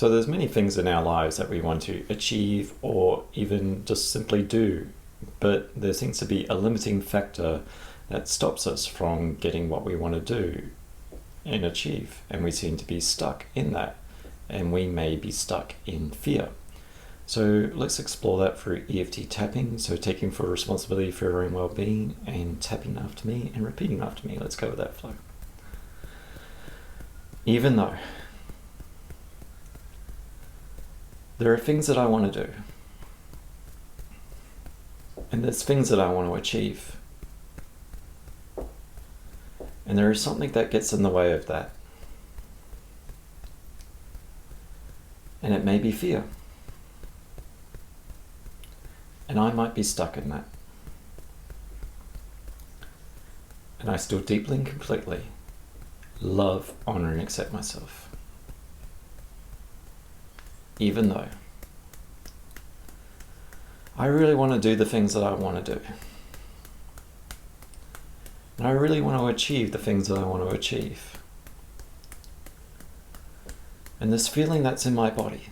So there's many things in our lives that we want to achieve or even just simply do, but there seems to be a limiting factor that stops us from getting what we want to do and achieve, and we seem to be stuck in that, and we may be stuck in fear. So let's explore that through EFT tapping, so taking full responsibility for your own well-being and tapping after me and repeating after me. Let's go with that flow. Even though there are things that I want to do, and there's things that I want to achieve, and there is something that gets in the way of that, and it may be fear, and I might be stuck in that, and I still deeply and completely love, honor, and accept myself. Even though I really want to do the things that I want to do. And I really want to achieve the things that I want to achieve. And this feeling that's in my body,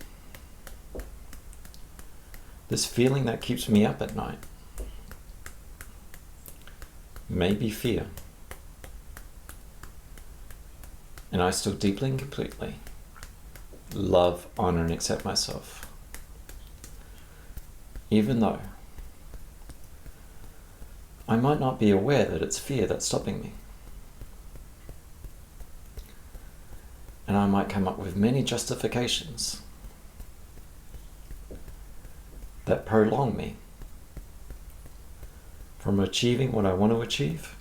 this feeling that keeps me up at night, may be fear. And I still deeply and completely love, honor, and accept myself. Even though I might not be aware that it's fear that's stopping me. And I might come up with many justifications that prolong me from achieving what I want to achieve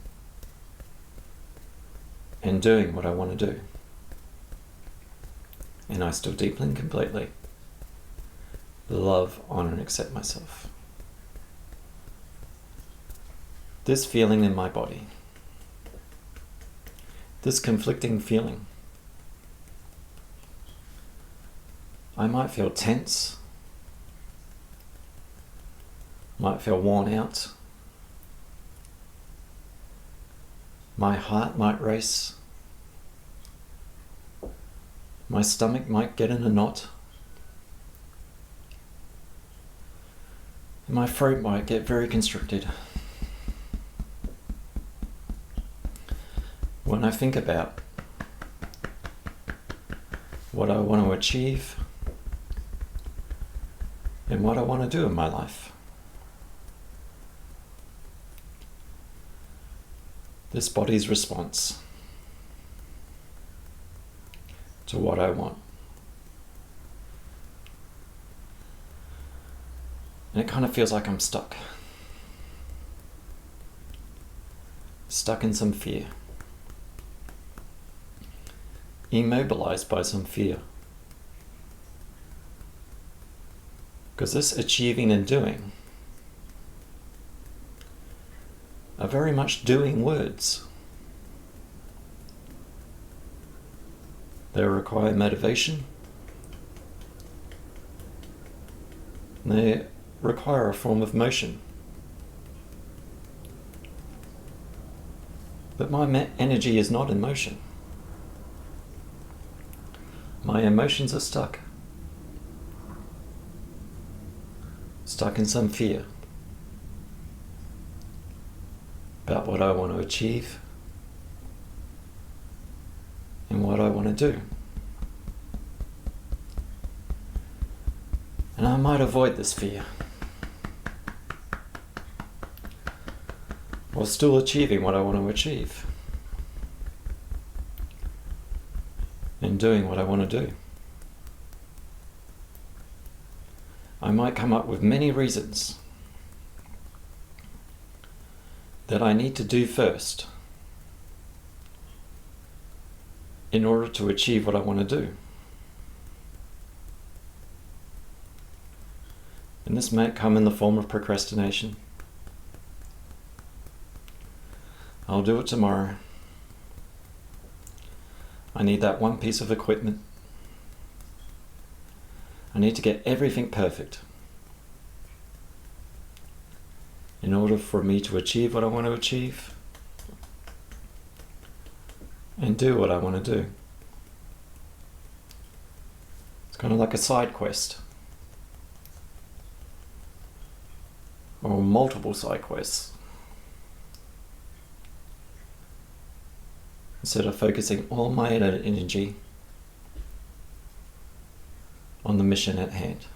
and doing what I want to do. And I still deeply and completely love, honor, and accept myself. This feeling in my body, this conflicting feeling, I might feel tense, might feel worn out, my heart might race, my stomach might get in a knot, and my throat might get very constricted. When I think about what I want to achieve and what I want to do in my life, this body's response to what I want. And it kind of feels like I'm stuck. Stuck in some fear. Immobilized by some fear. Because this achieving and doing are very much doing words. They require motivation. They require a form of motion. But my energy is not in motion. My emotions are stuck. Stuck in some fear about what I want to achieve and what I want to do. And I might avoid this fear while still achieving what I want to achieve and doing what I want to do. I might come up with many reasons that I need to do first in order to achieve what I want to do. And this might come in the form of procrastination. I'll do it tomorrow. I need that one piece of equipment. I need to get everything perfect in order for me to achieve what I want to achieve and do what I want to do. It's kind of like a side quest, or multiple side quests. Instead of focusing all my energy on the mission at hand,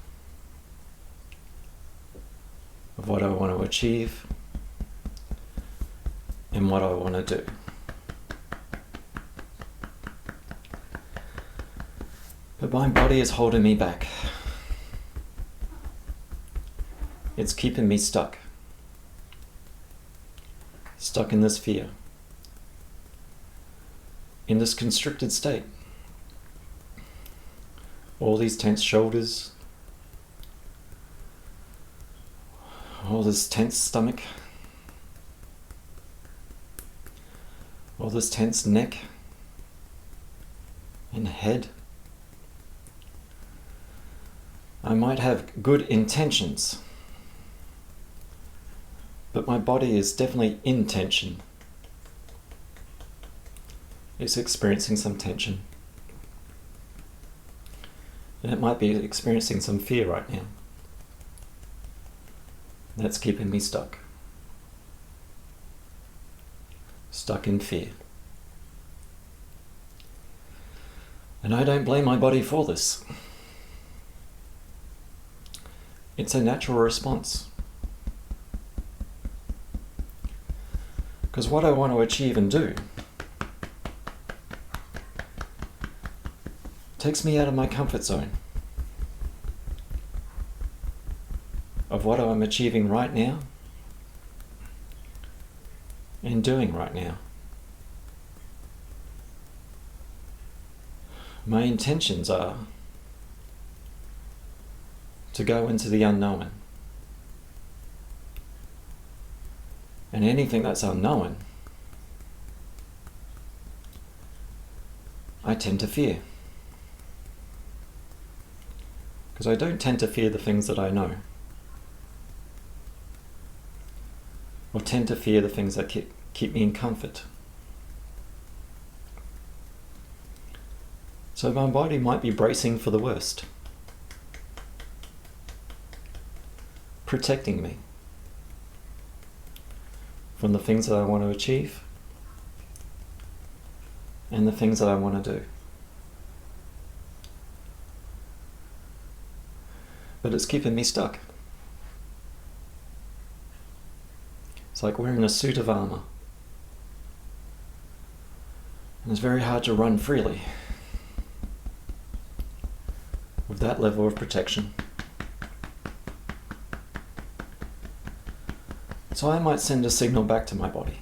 of what I want to achieve and what I want to do. But my body is holding me back. It's keeping me stuck in this fear, in this constricted state. All these tense shoulders, all this tense stomach, all this tense neck and head. I might have good intentions, but my body is definitely in tension. It's experiencing some tension. And it might be experiencing some fear right now. That's keeping me stuck. Stuck in fear. And I don't blame my body for this. It's a natural response. Because what I want to achieve and do takes me out of my comfort zone of what I'm achieving right now and doing right now. My intentions are to go into the unknown. And anything that's unknown, I tend to fear. Because I don't tend to fear the things that I know. Or tend to fear the things that keep me in comfort. So my body might be bracing for the worst. Protecting me from the things that I want to achieve and the things that I want to do. But it's keeping me stuck. It's like wearing a suit of armor. And it's very hard to run freely with that level of protection. So I might send a signal back to my body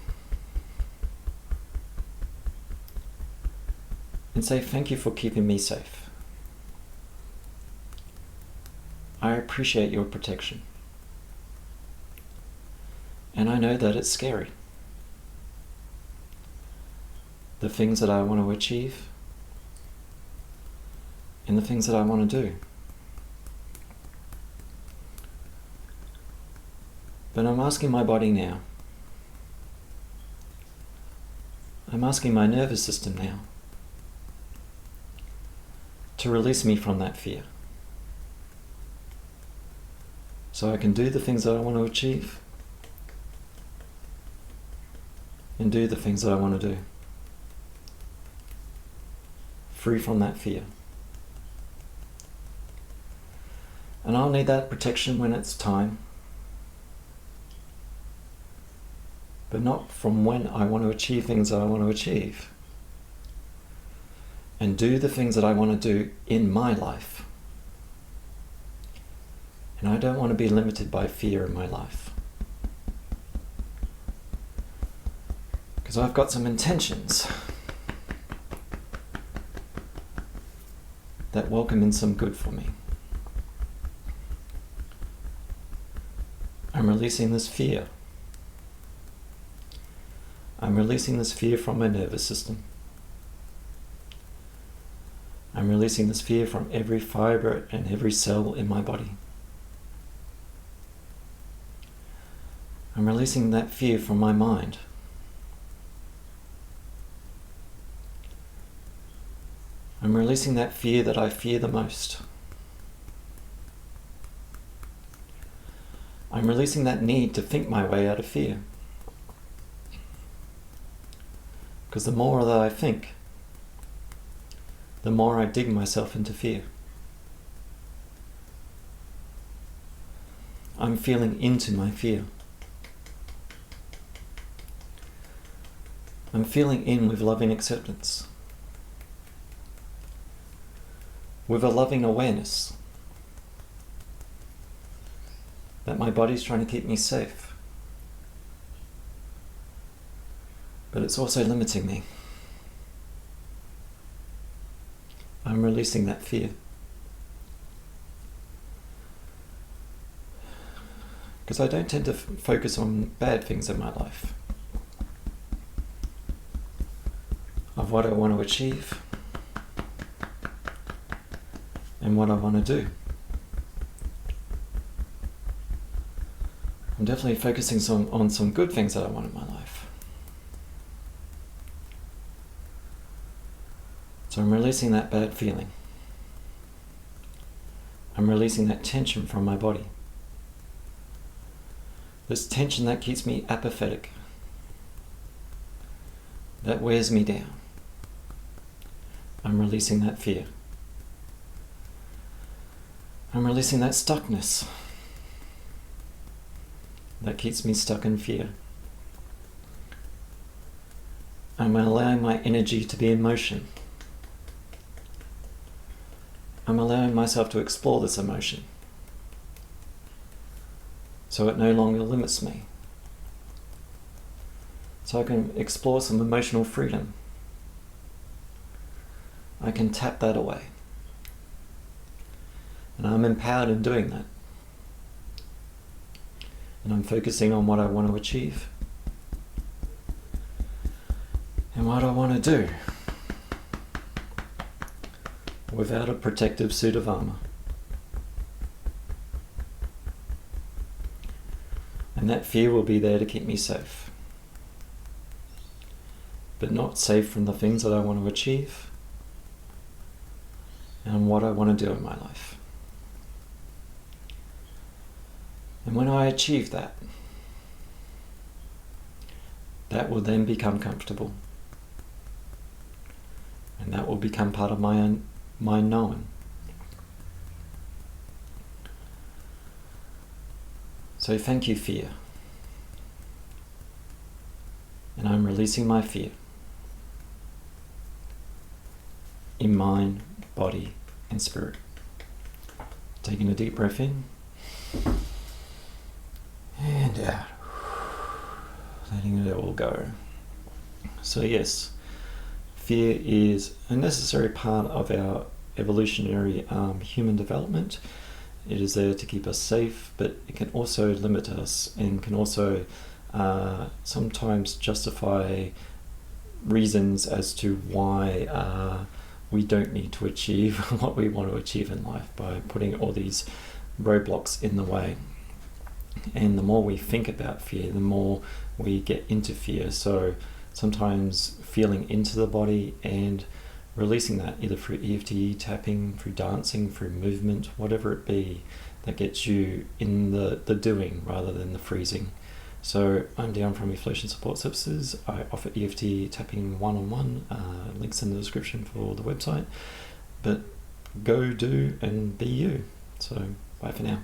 and say, thank you for keeping me safe. I appreciate your protection. And I know that it's scary. The things that I want to achieve and the things that I want to do. But I'm asking my body now. I'm asking my nervous system now to release me from that fear. So I can do the things that I want to achieve and do the things that I want to do. Free from that fear. And I'll need that protection when it's time. But not from when I want to achieve things that I want to achieve. And do the things that I want to do in my life. And I don't want to be limited by fear in my life. Because I've got some intentions that welcome in some good for me. I'm releasing this fear. I'm releasing this fear from my nervous system. I'm releasing this fear from every fiber and every cell in my body. I'm releasing that fear from my mind. I'm releasing that fear that I fear the most. I'm releasing that need to think my way out of fear. Because the more that I think, the more I dig myself into fear. I'm feeling into my fear. I'm feeling in with loving acceptance, with a loving awareness that my body's trying to keep me safe, but it's also limiting me. I'm releasing that fear. Because I don't tend to focus on bad things in my life, of what I want to achieve and what I want to do. I'm definitely focusing on some good things that I want in my life. So I'm releasing that bad feeling. I'm releasing that tension from my body. This tension that keeps me apathetic, that wears me down. I'm releasing that fear. I'm releasing that stuckness that keeps me stuck in fear. I'm allowing my energy to be in motion. I'm allowing myself to explore this emotion, so it no longer limits me. So I can explore some emotional freedom. I can tap that away. And I'm empowered in doing that. And I'm focusing on what I want to achieve and what I want to do without a protective suit of armor. And that fear will be there to keep me safe, but not safe from the things that I want to achieve and what I want to do in my life. And when I achieve that, that will then become comfortable. And that will become part of my knowing. So thank you, fear. And I'm releasing my fear in mind, body, and spirit. Taking a deep breath in and out, letting it all go. So yes, fear is a necessary part of our evolutionary human development. It is there to keep us safe, but it can also limit us and can also sometimes justify reasons as to why we don't need to achieve what we want to achieve in life by putting all these roadblocks in the way. And the more we think about fear, the more we get into fear. So sometimes feeling into the body and releasing that, either through EFT tapping, through dancing, through movement, whatever it be, that gets you in the doing rather than the freezing. So I'm Dion from Eflowtion Support Services. I offer EFT tapping one-on-one, links in the description for the website. But go do and be you. So bye for now.